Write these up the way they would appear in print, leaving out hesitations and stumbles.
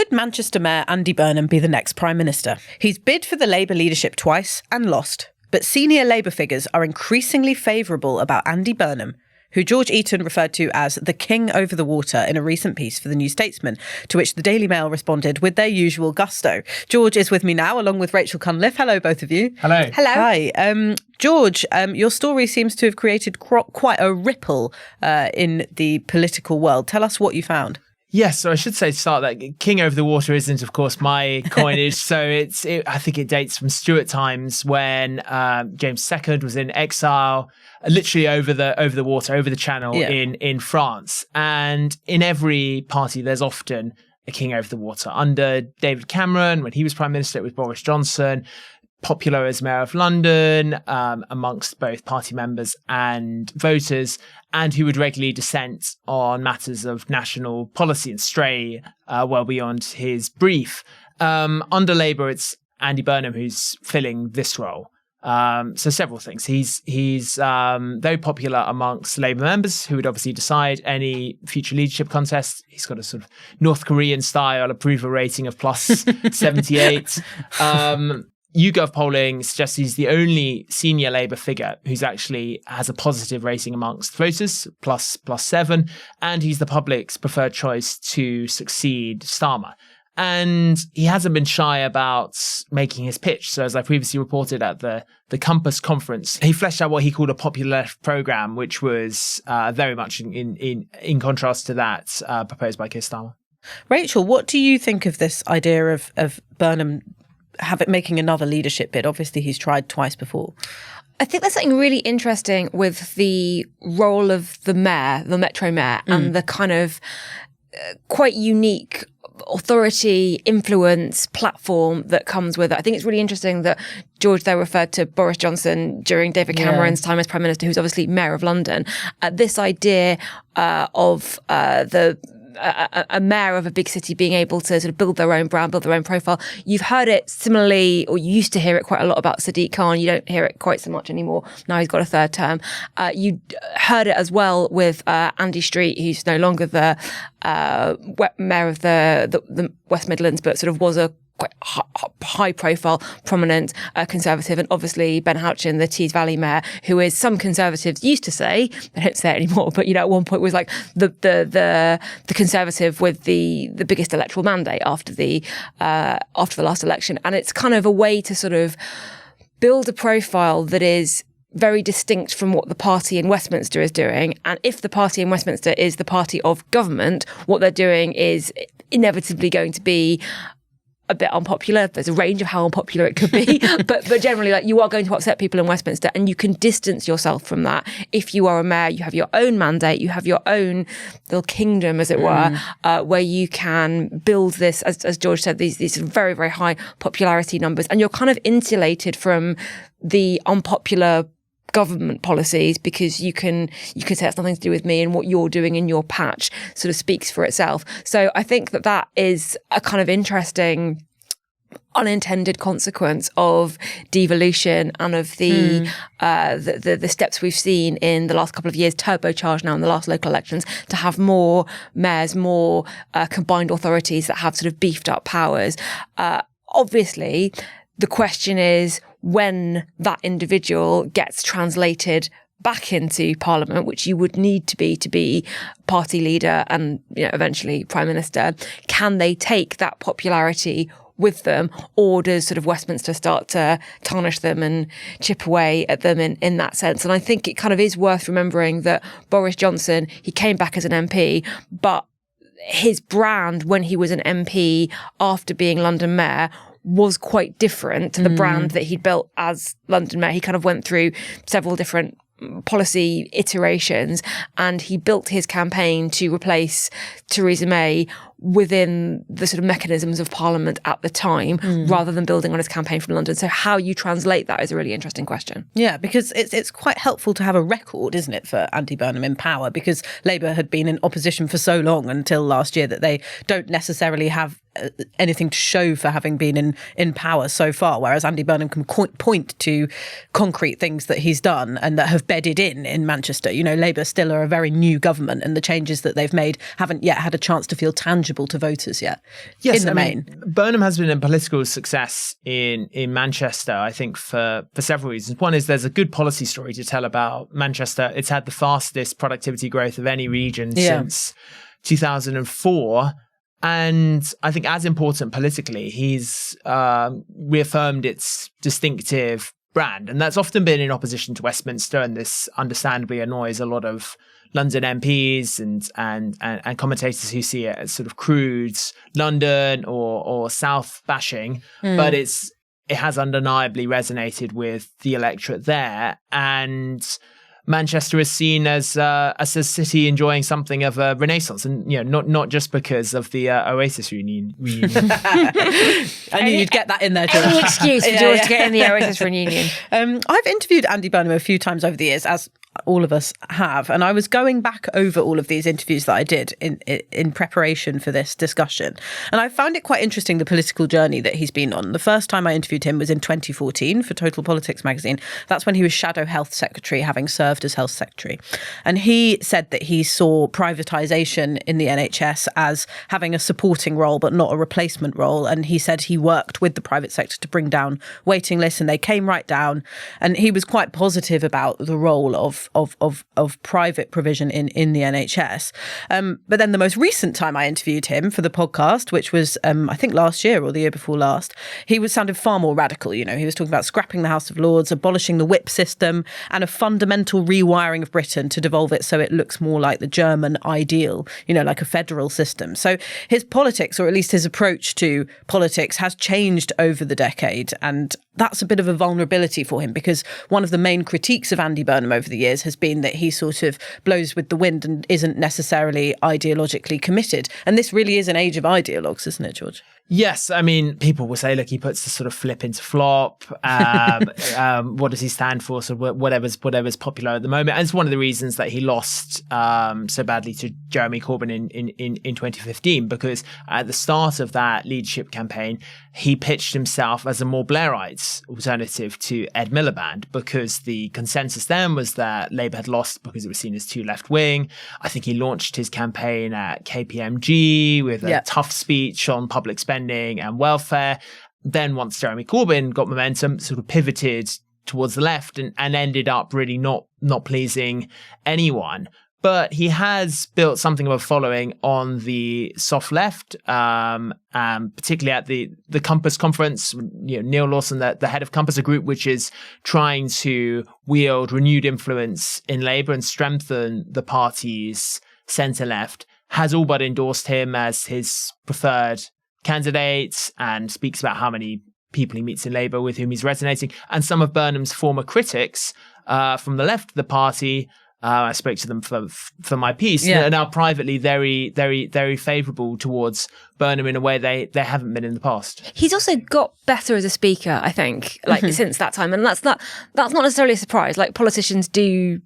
Could Manchester Mayor Andy Burnham be the next Prime Minister? He's bid for the Labour leadership twice and lost, but senior Labour figures are increasingly favourable about Andy Burnham, who George Eaton referred to as the king over the water in a recent piece for the New Statesman, to which the Daily Mail responded with their usual gusto. George is with me now, along with Rachel Cunliffe. Hello, both of you. Hello. Hello. Hi. George, your story seems to have created quite a ripple in the political world. Tell us what you found. Yes, so I should say to start that king over the water isn't, of course, my coinage. So I think it dates from Stuart times when James II was in exile, literally over the water, over the channel in France. And in every party, there's often a king over the water. Under David Cameron, when he was Prime Minister, it was Boris Johnson. Popular as Mayor of London, amongst both party members and voters, and who would regularly dissent on matters of national policy and stray well beyond his brief. Under Labour, it's Andy Burnham who's filling this role. So several things. He's very popular amongst Labour members who would obviously decide any future leadership contest. He's got a sort of North Korean style approval rating of plus 78. YouGov polling suggests he's the only senior Labour figure who's actually has a positive rating amongst voters, plus 7, and he's the public's preferred choice to succeed Starmer. And he hasn't been shy about making his pitch. So as I previously reported at the Compass conference, he fleshed out what he called a popular left programme, which was very much in contrast to that proposed by Keir Starmer. Rachel, what do you think of this idea of Burnham making another leadership bid? Obviously, he's tried twice before. I think there's something really interesting with the role of the mayor, the Metro Mayor, and the kind of quite unique authority, influence, platform that comes with it. I think it's really interesting that George there referred to Boris Johnson during David Cameron's time as Prime Minister, who's obviously Mayor of London. This idea of a mayor of a big city being able to sort of build their own brand, build their own profile. You've heard it similarly, or you used to hear it quite a lot about Sadiq Khan. You don't hear it quite so much anymore. Now he's got a third term. You heard it as well with Andy Street, who's no longer the mayor of the West Midlands, but sort of was a quite high-profile, prominent Conservative, and obviously Ben Houchin, the Tees Valley mayor, who is some Conservatives used to say, they don't say it anymore, but at one point was like the Conservative with the biggest electoral mandate after the last election, and it's kind of a way to sort of build a profile that is very distinct from what the party in Westminster is doing. And if the party in Westminster is the party of government, what they're doing is inevitably going to be a bit unpopular. There's a range of how unpopular it could be, but generally, you are going to upset people in Westminster, and you can distance yourself from that. If you are a mayor, you have your own mandate, you have your own little kingdom, as it were, where you can build this, as George said, these very, very high popularity numbers, and you're kind of insulated from the unpopular government policies, because you can say it's nothing to do with me, and what you're doing in your patch sort of speaks for itself. So I think that is a kind of interesting unintended consequence of devolution and of the steps we've seen in the last couple of years, turbocharged now in the last local elections, to have more mayors, more combined authorities that have sort of beefed up powers. Obviously, the question is when that individual gets translated back into Parliament, which you would need to be party leader and eventually Prime Minister, can they take that popularity with them, or does sort of Westminster start to tarnish them and chip away at them in that sense? And I think it kind of is worth remembering that Boris Johnson, he came back as an MP, but his brand when he was an MP after being London Mayor was quite different to the brand that he'd built as London Mayor. He kind of went through several different policy iterations, and he built his campaign to replace Theresa May within the sort of mechanisms of Parliament at the time, rather than building on his campaign from London. So how you translate that is a really interesting question. Yeah, because it's quite helpful to have a record, isn't it, for Andy Burnham in power, because Labour had been in opposition for so long until last year that they don't necessarily have anything to show for having been in power so far, whereas Andy Burnham can point to concrete things that he's done and that have bedded in Manchester. Labour still are a very new government, and the changes that they've made haven't yet had a chance to feel tangible intelligible to voters yet. Yes, in the main. Burnham has been a political success in Manchester, I think, for several reasons. One is there's a good policy story to tell about Manchester. It's had the fastest productivity growth of any region since 2004. And I think as important politically, he's reaffirmed its distinctive brand. And that's often been in opposition to Westminster. And this understandably annoys a lot of London MPs and commentators who see it as sort of crude London or South bashing. But it has undeniably resonated with the electorate there. And Manchester is seen as a city enjoying something of a renaissance, and not just because of the Oasis reunion. I knew you'd get that in there, George. Any excuse for George to get in the Oasis reunion. I've interviewed Andy Burnham a few times over the years, as all of us have, and I was going back over all of these interviews that I did in preparation for this discussion, and I found it quite interesting, the political journey that he's been on. The first time I interviewed him was in 2014 for Total Politics magazine. That's when he was Shadow Health Secretary, having served as Health Secretary, and he said that he saw privatisation in the NHS as having a supporting role but not a replacement role, and he said he worked with the private sector to bring down waiting lists, and they came right down, and he was quite positive about the role of private provision in the NHS. But then the most recent time I interviewed him for the podcast, which was I think last year or the year before last, he sounded far more radical. He was talking about scrapping the House of Lords, abolishing the whip system, and a fundamental rewiring of Britain to devolve it so it looks more like the German ideal, like a federal system. So his politics, or at least his approach to politics, has changed over the decade, and that's a bit of a vulnerability for him, because one of the main critiques of Andy Burnham over the years has been that he sort of blows with the wind and isn't necessarily ideologically committed. And this really is an age of ideologues, isn't it, George? Yes, I mean, people will say, look, he puts the sort of flip into flop. What does he stand for? So whatever's popular at the moment. And it's one of the reasons that he lost so badly to Jeremy Corbyn in 2015, because at the start of that leadership campaign, he pitched himself as a more Blairite alternative to Ed Miliband, because the consensus then was that Labour had lost because it was seen as too left-wing. I think he launched his campaign at KPMG with a tough speech on public spending and welfare. Then once Jeremy Corbyn got momentum, sort of pivoted towards the left and ended up really not pleasing anyone. But he has built something of a following on the soft left, particularly at the Compass conference. Neil Lawson, the head of Compass, a group which is trying to wield renewed influence in Labour and strengthen the party's centre-left, has all but endorsed him as his preferred candidate and speaks about how many people he meets in Labour with whom he's resonating. And some of Burnham's former critics from the left of the party, I spoke to them for my piece, are now privately very, very, very favourable towards Burnham in a way they haven't been in the past. He's also got better as a speaker, I think, since that time. And that's not necessarily a surprise. Like, politicians do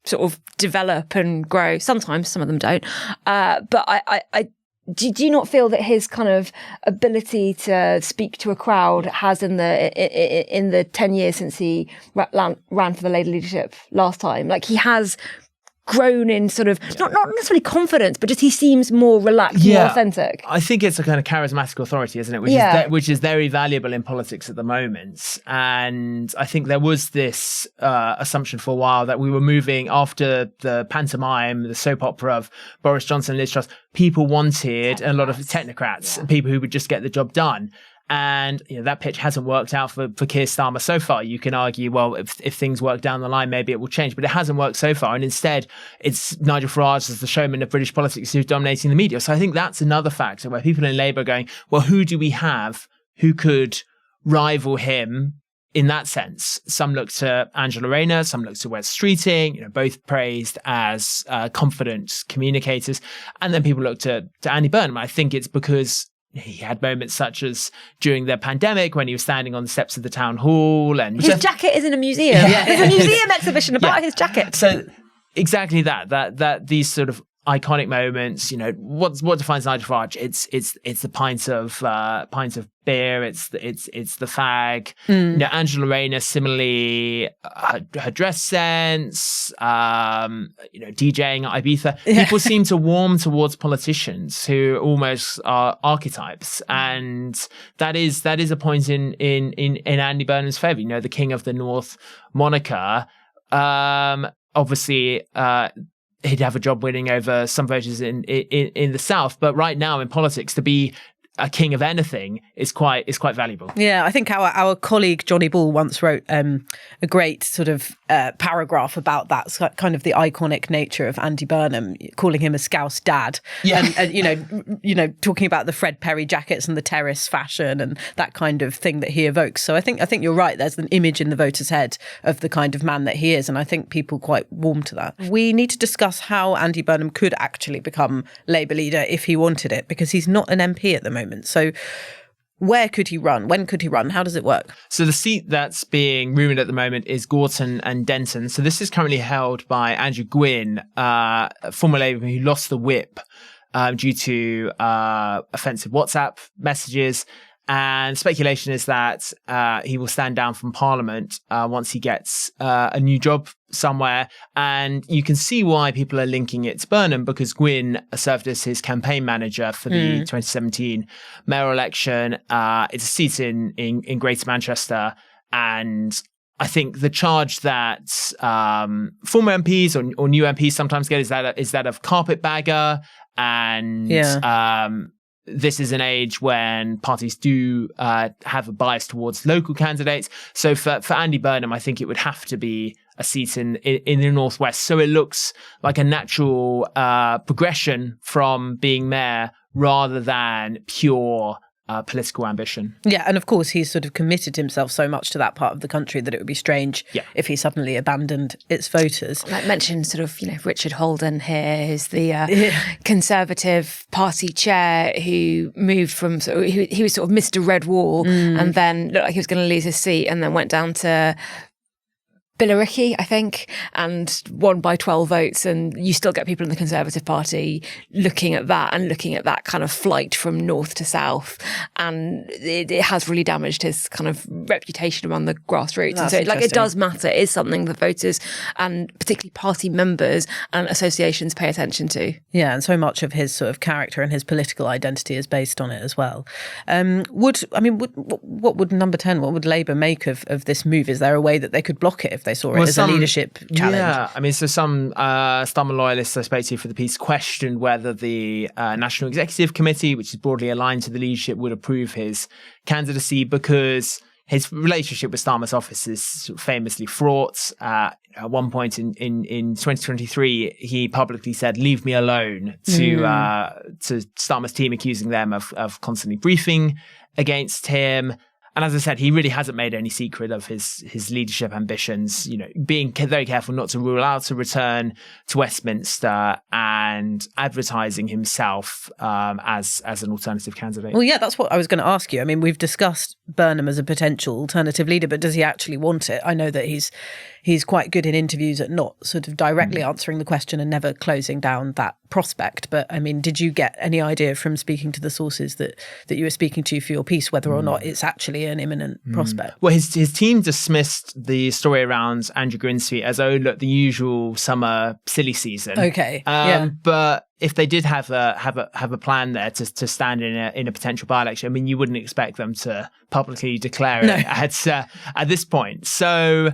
sort of develop and grow. Sometimes, some of them don't. But I do you not feel that his kind of ability to speak to a crowd has in the 10 years since he ran for the Labour leadership last time, like he has grown in sort of not necessarily confidence, but just he seems more relaxed, more authentic? I think it's a kind of charismatic authority, isn't it? Which is very valuable in politics at the moment. And I think there was this assumption for a while that we were moving after the pantomime, the soap opera of Boris Johnson and Liz Truss. People wanted a lot of technocrats and people who would just get the job done. And that pitch hasn't worked out for Keir Starmer so far. You can argue, well, if things work down the line, maybe it will change. But it hasn't worked so far. And instead, it's Nigel Farage as the showman of British politics who's dominating the media. So I think that's another factor where people in Labour are going, well, who do we have who could rival him in that sense? Some look to Angela Rayner, some look to Wes Streeting, both praised as confident communicators. And then people look to Andy Burnham. I think it's because he had moments such as during the pandemic when he was standing on the steps of the town hall, and his jacket is in a museum. There's a museum exhibition about his jacket. So exactly that these sort of iconic moments. What defines Nigel Farage? It's the pint of beer. It's the fag. Angela Rayner, similarly, her dress sense. DJing at Ibiza. Yeah. People seem to warm towards politicians who almost are archetypes, and that is a point in Andy Burnham's favour. The King of the North moniker. Obviously, he'd have a job winning over some voters in the South, but right now in politics, to be a king of anything is quite valuable. Yeah, I think our colleague Johnny Ball once wrote a great sort of paragraph about that kind of the iconic nature of Andy Burnham, calling him a Scouse dad, and talking about the Fred Perry jackets and the terrace fashion and that kind of thing that he evokes. So I think you're right. There's an image in the voter's head of the kind of man that he is, and I think people quite warm to that. We need to discuss how Andy Burnham could actually become Labour leader if he wanted it, because he's not an MP at the moment. So where could he run? When could he run? How does it work? So the seat that's being rumoured at the moment is Gorton and Denton. So this is currently held by Andrew Gwynn, former Labour who lost the whip due to offensive WhatsApp messages. And speculation is that he will stand down from Parliament once he gets a new job somewhere. And you can see why people are linking it to Burnham, because Gwynn served as his campaign manager for the 2017 mayoral election. It's a seat in Greater Manchester. And I think the charge that former MPs or new MPs sometimes get is that of carpetbagger. And this is an age when parties do have a bias towards local candidates. So for Andy Burnham, I think it would have to be a seat in the Northwest. So it looks like a natural progression from being mayor rather than pure political ambition. Yeah, and of course he's sort of committed himself so much to that part of the country that it would be strange if he suddenly abandoned its voters. Like mentioned sort of, Richard Holden here, who's the Conservative Party chair who moved from, he was sort of Mr. Red Wall and then looked like he was going to lose his seat and then went down to Billericay, I think, and won by 12 votes. And you still get people in the Conservative Party looking at that and looking at that kind of flight from north to south. And it has really damaged his kind of reputation around the grassroots. That's and so it does matter. It is something that voters and particularly party members and associations pay attention to. Yeah, and so much of his sort of character and his political identity is based on it as well. What would Number 10, what would Labour make of this move? Is there a way that they could block it if they saw it as a leadership challenge? Yeah, so some Starmer loyalists I spoke to for the piece questioned whether the National Executive Committee, which is broadly aligned to the leadership, would approve his candidacy because his relationship with Starmer's office is famously fraught. At one point in 2023, he publicly said, "Leave me alone," to Starmer's team, accusing them of constantly briefing against him. And as I said, he really hasn't made any secret of his leadership ambitions, being very careful not to rule out a return to Westminster and advertising himself as an alternative candidate. Well, yeah, that's what I was going to ask you. I mean, we've discussed Burnham as a potential alternative leader, but does he actually want it? I know that he's quite good in interviews at not sort of directly answering the question and never closing down that prospect. But I mean, did you get any idea from speaking to the sources that you were speaking to for your piece whether or not it's actually an imminent prospect? Well, his team dismissed the story around Andrew Grinsby as, the usual summer silly season. Okay, but if they did have a plan there to stand in a potential by-election, I mean, you wouldn't expect them to publicly declare it at this point. So,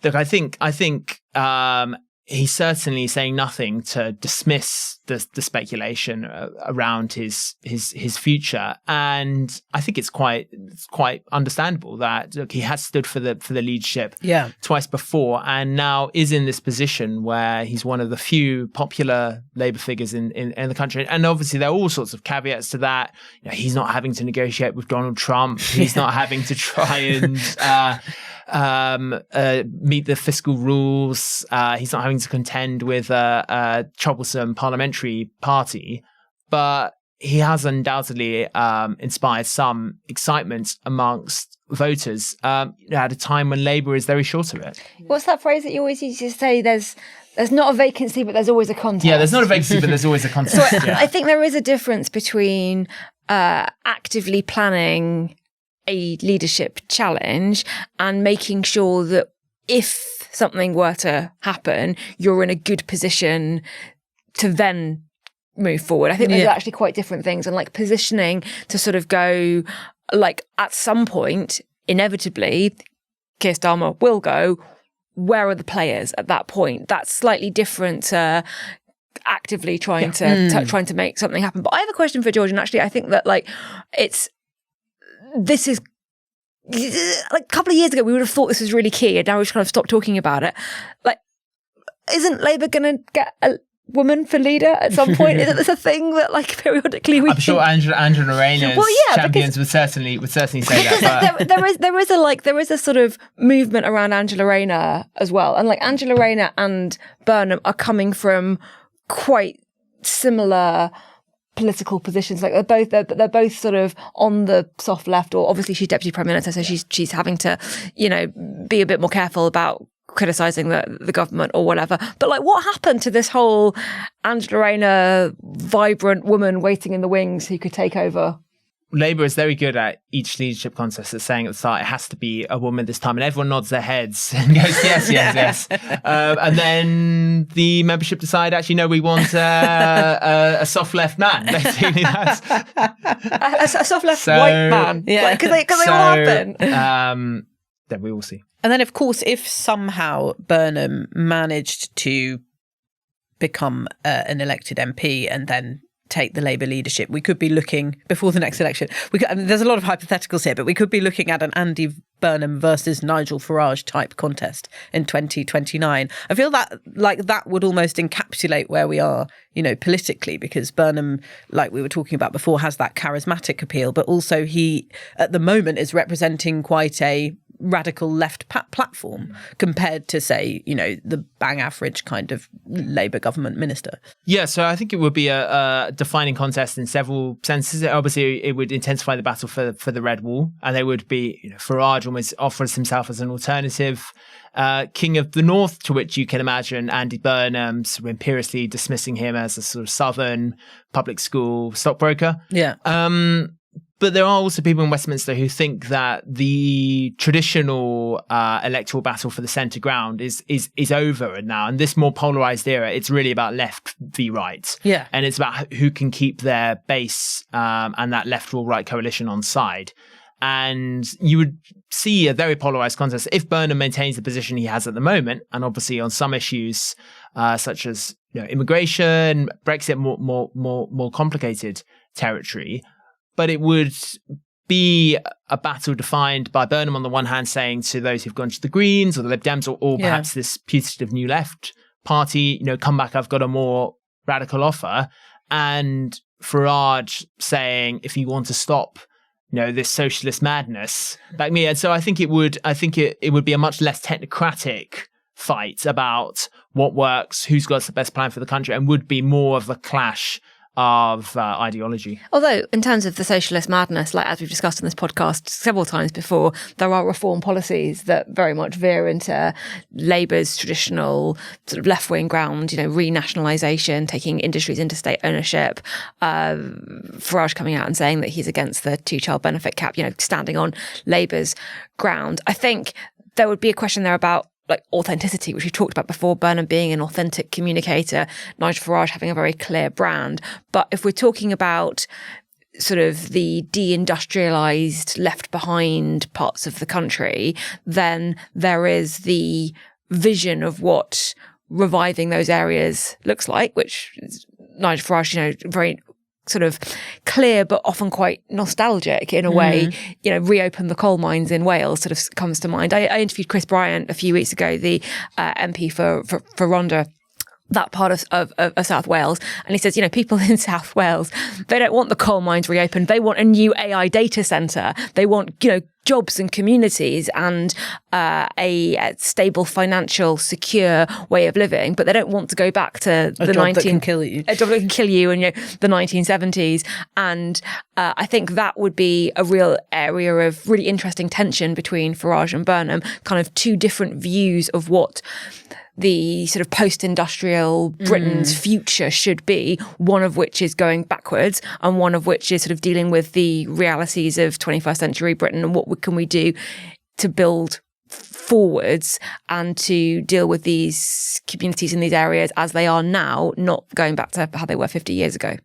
look, I think he's certainly saying nothing to dismiss the speculation around his future, and I think it's quite understandable that he has stood for the leadership twice before, and now is in this position where he's one of the few popular Labour figures in the country. And obviously there are all sorts of caveats to that. He's not having to negotiate with Donald Trump. He's not having to try and meet the fiscal rules. He's not having to contend with a troublesome parliamentary party, but he has undoubtedly inspired some excitement amongst voters at a time when Labour is very short of it. What's that phrase that you always used to say? There's There's not a vacancy, but there's always a contest. Yeah, there's not a vacancy, but there's always a contest. So I think there is a difference between actively planning a leadership challenge and making sure that if something were to happen, you're in a good position to then move forward. I think those are actually quite different things, and like positioning to sort of go, like at some point, inevitably, Keir Starmer will go, where are the players at that point? That's slightly different to actively trying to make something happen. But I have a question for George, and actually I think that like this is like a couple of years ago we would have thought this was really key, and now we've kind of stopped talking about it. Like, isn't Labour going to get a woman for leader at some point? Isn't this a thing that like periodically we? I'm sure Angela Rayner's champions would certainly say that. But there is a sort of movement around Angela Rayner as well, and like Angela Rayner and Burnham are coming from quite similar political positions. Like they're both sort of on the soft left, or obviously she's deputy prime minister, so she's having to, you know, be a bit more careful about criticising the government or whatever. But like, what happened to this whole Angela Rayner vibrant woman waiting in the wings who could take over? Labour is very good at each leadership contest at saying at the start it has to be a woman this time, and everyone nods their heads and goes yes. And then the membership decide, actually no, we want a soft left man. Basically, that's a soft left white man. Yeah, because they all happen. Then we will see. And then, of course, if somehow Burnham managed to become an elected MP and then take the Labour leadership, we could be looking, before the next election, there's a lot of hypotheticals here, but we could be looking at an Andy Burnham versus Nigel Farage type contest in 2029. I feel that like that would almost encapsulate where we are, you know, politically, because Burnham, like we were talking about before, has that charismatic appeal, but also he, at the moment, is representing quite a radical left platform compared to, say, you know, the bang average kind of Labour government minister. Yeah, so I think it would be a defining contest in several senses. Obviously, it would intensify the battle for the Red Wall, and they would be, you know, Farage almost offers himself as an alternative king of the North, to which you can imagine Andy Burnham sort of imperiously dismissing him as a sort of southern public school stockbroker. Yeah. But there are also people in Westminster who think that the traditional electoral battle for the centre ground is over now. And this more polarised era, it's really about left v right. Yeah. And it's about who can keep their base and that left or right coalition on side. And you would see a very polarised contest if Burnham maintains the position he has at the moment. And obviously on some issues such as, you know, immigration, Brexit, more complicated territory. But it would be a battle defined by Burnham on the one hand saying to those who've gone to the Greens or the Lib Dems or perhaps this putative New Left party, you know, come back, I've got a more radical offer. And Farage saying, if you want to stop, you know, this socialist madness, back me. And so I think it would be a much less technocratic fight about what works, who's got the best plan for the country, and would be more of a clash of ideology. Although, in terms of the socialist madness, like as we've discussed in this podcast several times before, there are reform policies that very much veer into Labour's traditional sort of left-wing ground, you know, renationalisation, taking industries into state ownership, Farage coming out and saying that he's against the two-child benefit cap, you know, standing on Labour's ground. I think there would be a question there about like authenticity, which we talked about before, Burnham being an authentic communicator, Nigel Farage having a very clear brand. But if we're talking about sort of the deindustrialized, left behind parts of the country, then there is the vision of what reviving those areas looks like, which is Nigel Farage, you know, very sort of clear but often quite nostalgic in a way. You know, reopen the coal mines in Wales sort of comes to mind. I interviewed Chris Bryant a few weeks ago, the MP for Rhondda, that part of South Wales, and he says, you know, people in South Wales, they don't want the coal mines reopened, they want a new AI data centre, they want, you know, jobs and communities and a stable, financial, secure way of living, but they don't want to go back to a job that can kill you. A job that can kill you in the 1970s. And I think that would be a real area of really interesting tension between Farage and Burnham, kind of two different views of what the sort of post-industrial Britain's future should be, one of which is going backwards and one of which is sort of dealing with the realities of 21st century Britain and what can we do to build forwards and to deal with these communities in these areas as they are now, not going back to how they were 50 years ago.